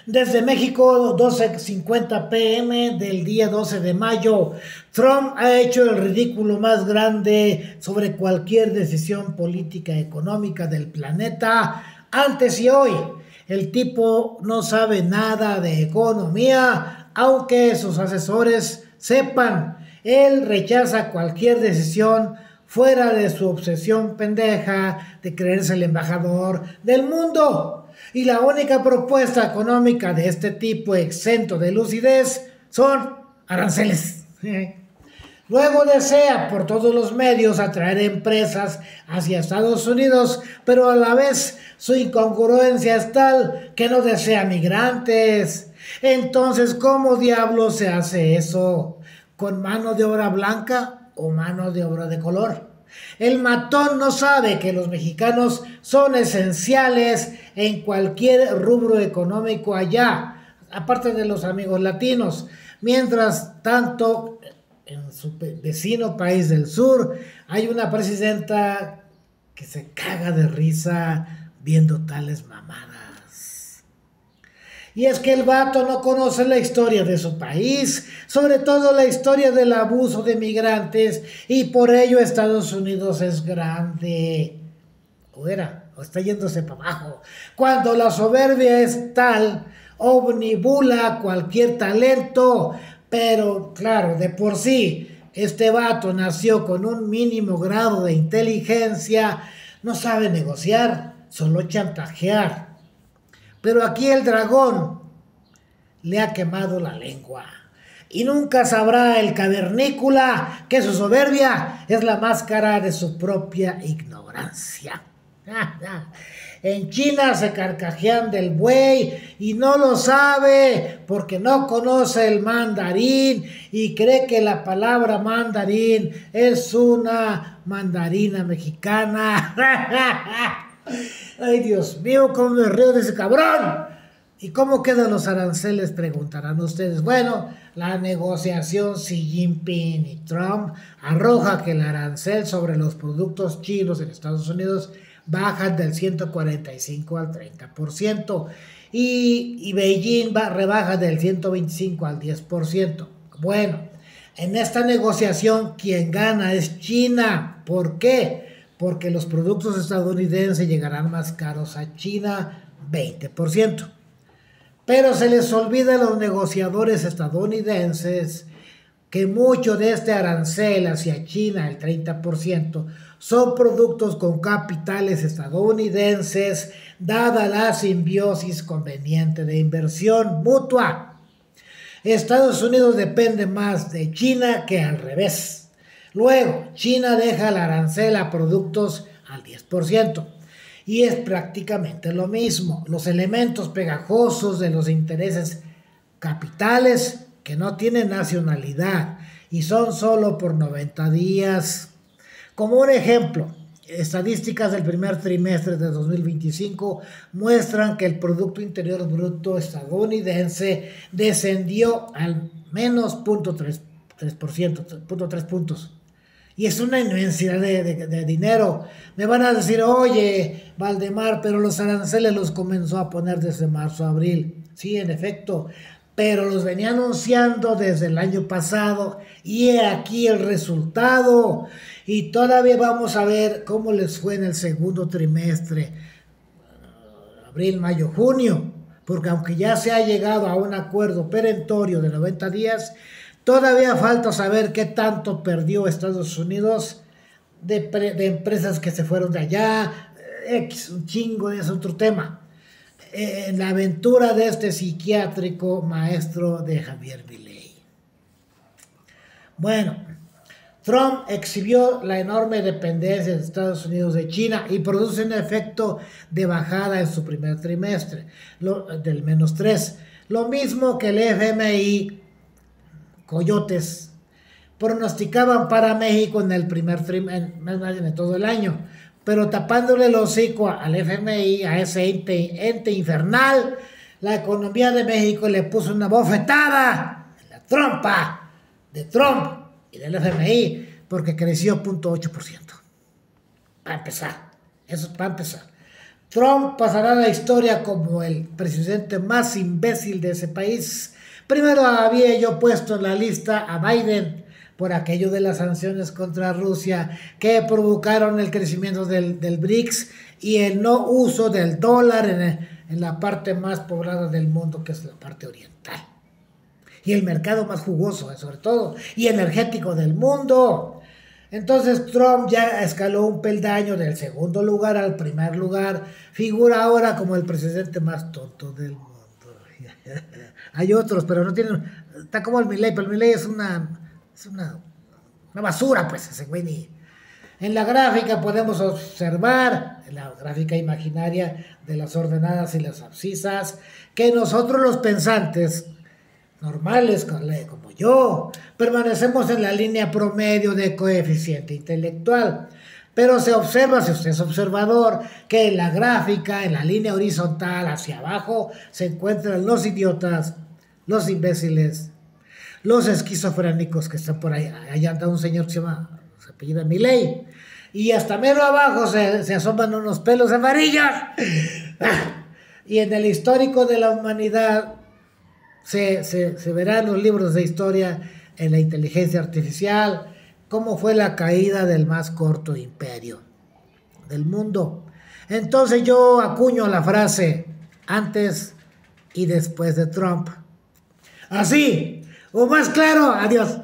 Desde México, 12:50 p.m. del día 12 de mayo, Trump ha hecho el ridículo más grande sobre cualquier decisión política económica del planeta antes y hoy. El tipo no sabe nada de economía, aunque sus asesores sepan. Él rechaza cualquier decisión fuera de su obsesión pendeja de creerse el embajador del mundo. Y la única propuesta económica de este tipo exento de lucidez son aranceles. Luego desea por todos los medios atraer empresas hacia Estados Unidos, pero a la vez su incongruencia es tal que no desea migrantes. Entonces, ¿cómo diablos se hace eso? ¿Con mano de obra blanca o mano de obra de color? El matón no sabe que los mexicanos son esenciales en cualquier rubro económico allá, aparte de los amigos latinos. Mientras tanto, en su vecino país del sur, hay una presidenta que se caga de risa viendo tales mamadas. Y es que el vato no conoce la historia de su país, sobre todo la historia del abuso de migrantes, y por ello Estados Unidos es grande. O está yéndose para abajo. Cuando la soberbia es tal, omnibula cualquier talento, pero claro, de por sí, este vato nació con un mínimo grado de inteligencia, no sabe negociar, solo chantajear. Pero aquí el dragón le ha quemado la lengua. Y nunca sabrá el cavernícola que su soberbia es la máscara de su propia ignorancia. En China se carcajean del buey y no lo sabe porque no conoce el mandarín y cree que la palabra mandarín es una mandarina mexicana. Ay, Dios mío, cómo me río de ese cabrón. ¿Y cómo quedan los aranceles? Preguntarán ustedes. Bueno, la negociación Xi Jinping y Trump arroja que el arancel sobre los productos chinos en Estados Unidos baja del 145 al 30% y Beijing rebaja del 125 al 10%. Bueno, en esta negociación quien gana es China. ¿Por qué? Porque los productos estadounidenses llegarán más caros a China 20%. Pero se les olvida a los negociadores estadounidenses que mucho de este arancel hacia China, el 30%, son productos con capitales estadounidenses, dada la simbiosis conveniente de inversión mutua. Estados Unidos depende más de China que al revés. Luego, China deja el arancel a productos al 10%. Y es prácticamente lo mismo. Los elementos pegajosos de los intereses capitales que no tienen nacionalidad y son solo por 90 días. Como un ejemplo, estadísticas del primer trimestre de 2025 muestran que el Producto Interior Bruto estadounidense descendió al menos 0.3 puntos. Y es una inmensidad de dinero. Me van a decir, oye, Valdemar, pero los aranceles los comenzó a poner desde marzo a abril. Sí, en efecto, pero los venía anunciando desde el año pasado. Y he aquí el resultado. Y todavía vamos a ver cómo les fue en el segundo trimestre. Abril, mayo, junio. Porque aunque ya se ha llegado a un acuerdo perentorio de 90 días, todavía falta saber qué tanto perdió Estados Unidos de empresas que se fueron de allá. Un chingo es otro tema. La aventura de este psiquiátrico maestro de Javier Milei. Bueno, Trump exhibió la enorme dependencia de Estados Unidos de China y produce un efecto de bajada en su primer trimestre, del -3. Lo mismo que el FMI, coyotes, pronosticaban para México en el primer trimestre, en todo el año, pero tapándole el hocico al FMI, a ese ente infernal, la economía de México le puso una bofetada en la trompa de Trump y del FMI, porque creció 0.8%. Para empezar, eso para empezar. Trump pasará a la historia como el presidente más imbécil de ese país. Primero había yo puesto en la lista a Biden por aquello de las sanciones contra Rusia que provocaron el crecimiento del BRICS y el no uso del dólar en la parte más poblada del mundo, que es la parte oriental. Y el mercado más jugoso, sobre todo, y energético del mundo. Entonces Trump ya escaló un peldaño del segundo lugar al primer lugar. Figura ahora como el presidente más tonto del mundo. Hay otros, pero no tienen... Está como el Milei, pero el Milei es una basura, pues, ese güey. En la gráfica podemos observar, en la gráfica imaginaria de las ordenadas y las abscisas, que nosotros los pensantes normales como yo permanecemos en la línea promedio de coeficiente intelectual, pero se observa, si usted es observador, que en la gráfica, en la línea horizontal hacia abajo, se encuentran los idiotas, los imbéciles, los esquizofrénicos que están por ahí. Allá anda un señor que se apellida Milei, y hasta menos abajo se asoman unos pelos amarillos. Y en el histórico de la humanidad se verán los libros de historia en la inteligencia artificial cómo fue la caída del más corto imperio del mundo. Entonces yo acuño la frase antes y después de Trump. Así, o más claro, adiós.